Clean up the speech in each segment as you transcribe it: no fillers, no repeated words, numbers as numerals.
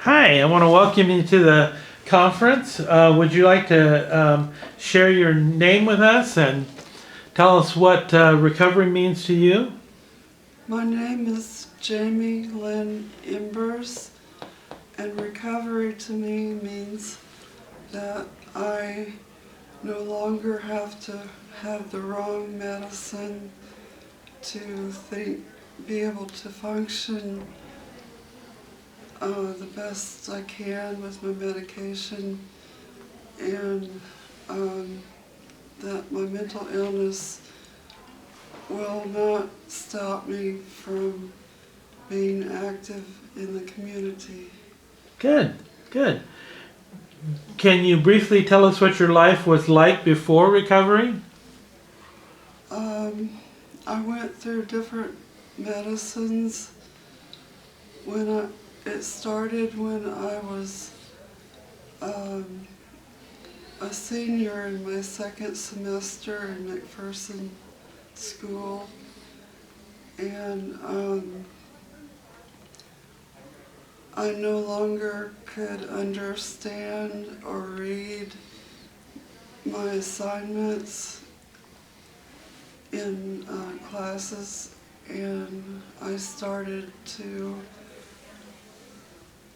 Hi, I want to welcome you to the conference. Would you like to share your name with us and tell us what recovery means to you? My name is Jamie Lynn Embers, and recovery to me means that I no longer have to have the wrong medicine to be able to function the best I can with my medication, and that my mental illness will not stop me from being active in the community. Good, good. Can you briefly tell us what your life was like before recovery? I went through different medicines. It started when I was a senior in my second semester in McPherson School, and I no longer could understand or read my assignments in classes, and I started to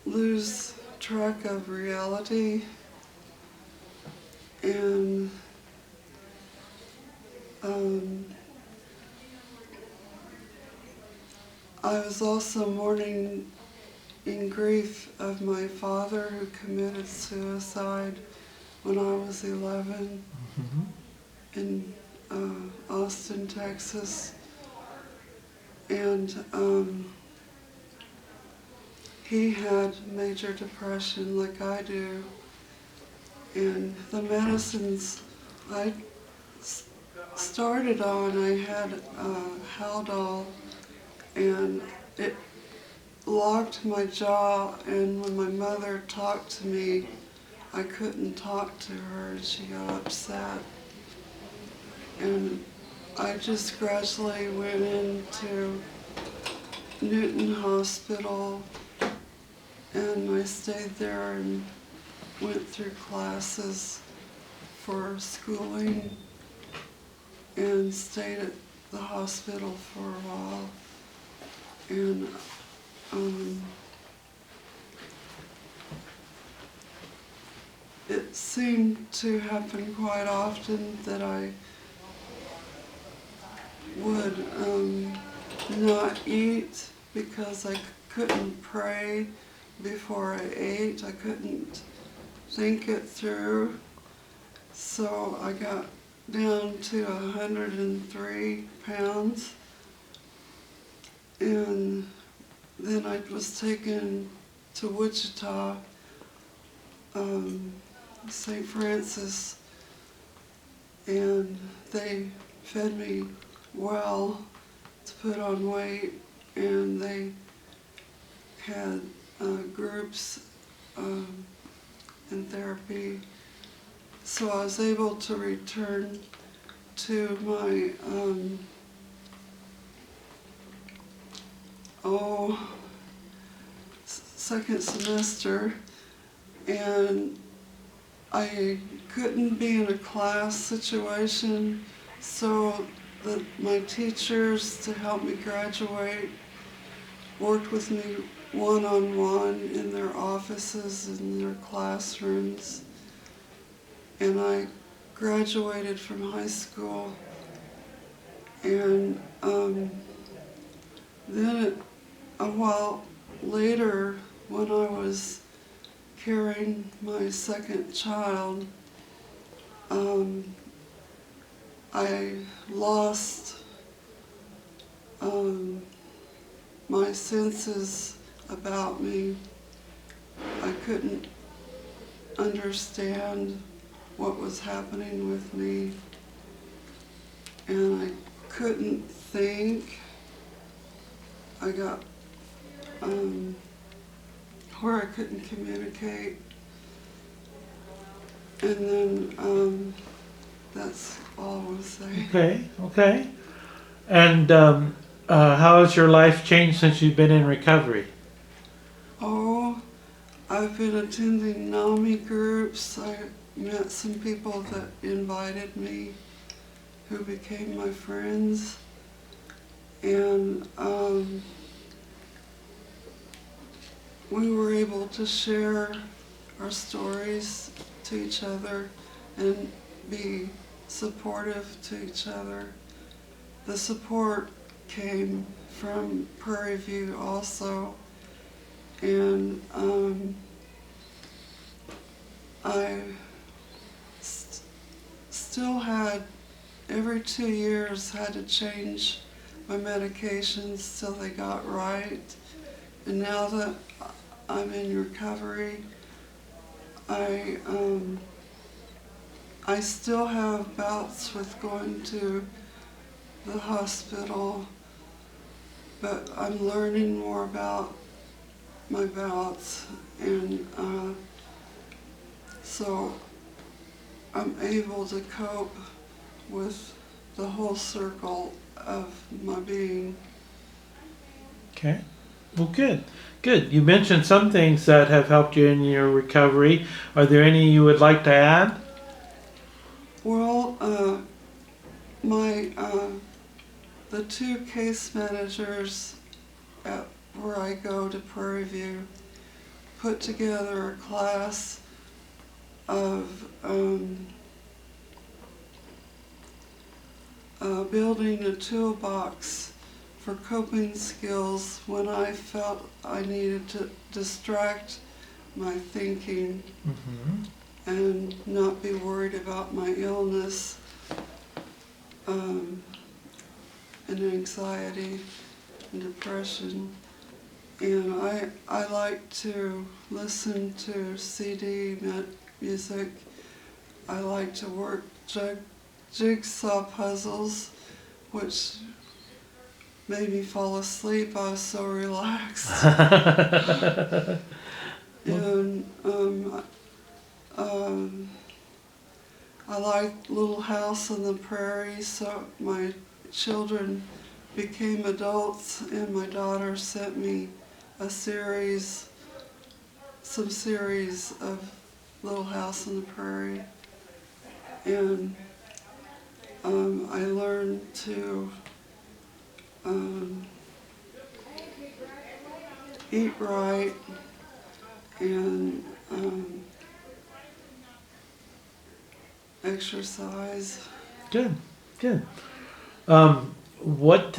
lose track of reality, and I was also mourning in grief of my father who committed suicide when I was 11 in Austin, Texas. And he had major depression like I do. And the medicines I started on, I had Haldol, and it locked my jaw, and when my mother talked to me, I couldn't talk to her, and she got upset. And I just gradually went into Newton Hospital, and I stayed there and went through classes for schooling and stayed at the hospital for a while. And it seemed to happen quite often that I would not eat because I couldn't pray before I ate. I couldn't think it through. So I got down to 103 pounds. And then I was taken to Wichita, St. Francis, and they fed me well to put on weight, and they had groups and therapy. So I was able to return to my second semester, and I couldn't be in a class situation, so my teachers, to help me graduate, worked with me one-on-one in their offices, in their classrooms, and I graduated from high school. And then a while later, when I was carrying my second child, I lost my senses about me. I couldn't understand what was happening with me, and I couldn't think. I got where I couldn't communicate, and then that's all I will say. Okay. And how has your life changed since you've been in recovery? Oh, I've been attending NAMI groups. I met some people that invited me who became my friends. And we were able to share our stories to each other and be supportive to each other. The support came from Prairie View also, and I still had, every 2 years, had to change my medications till they got right. And now that I'm in recovery, I still have bouts with going to the hospital, but I'm learning more about my bouts, and so I'm able to cope with the whole circle of my being. Okay. Well, good. Good. You mentioned some things that have helped you in your recovery. Are there any you would like to add? Well, the 2 case managers at where I go to Prairie View put together a class of building a toolbox for coping skills when I felt I needed to distract my thinking and not be worried about my illness and anxiety and depression. And I like to listen to CD music. I like to work jigsaw puzzles, which made me fall asleep. I was so relaxed. And I like Little House on the Prairie, so my children became adults, and my daughter sent me some series of Little House on the Prairie. And I learned to eat right and exercise. Good. Good. What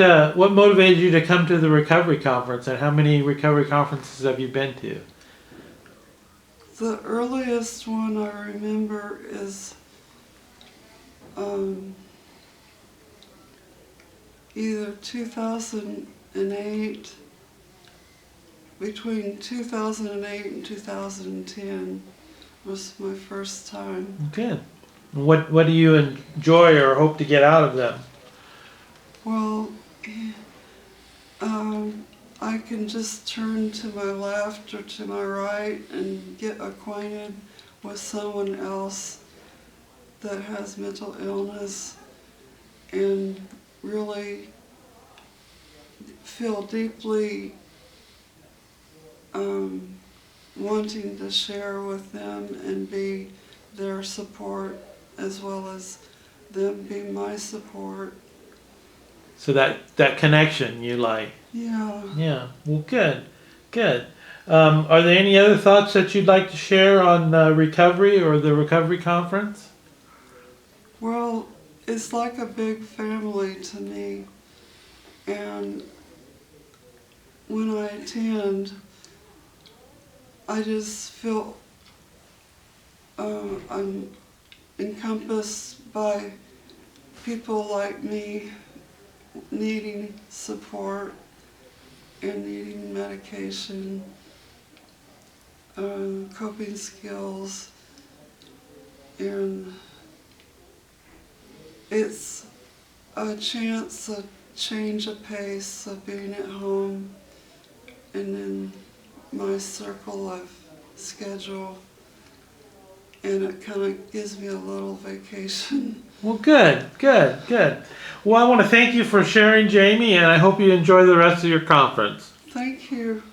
motivated you to come to the recovery conference, and how many recovery conferences have you been to? The earliest one I remember is either 2008, between 2008 and 2010 was my first time. Good. What do you enjoy or hope to get out of them? Well, I can just turn to my left or to my right and get acquainted with someone else that has mental illness and really feel deeply wanting to share with them and be their support as well as them being my support. So that connection you like. Yeah. Yeah. Well, good. Good. Are there any other thoughts that you'd like to share on recovery or the recovery conference? Well, it's like a big family to me, and when I attend, I just feel I'm encompassed by people like me needing support and needing medication, coping skills, and it's a chance, a change of pace of being at home and in my circle of schedule, and it kind of gives me a little vacation. Well, good, good, good. Well, I want to thank you for sharing, Jamie, and I hope you enjoy the rest of your conference. Thank you.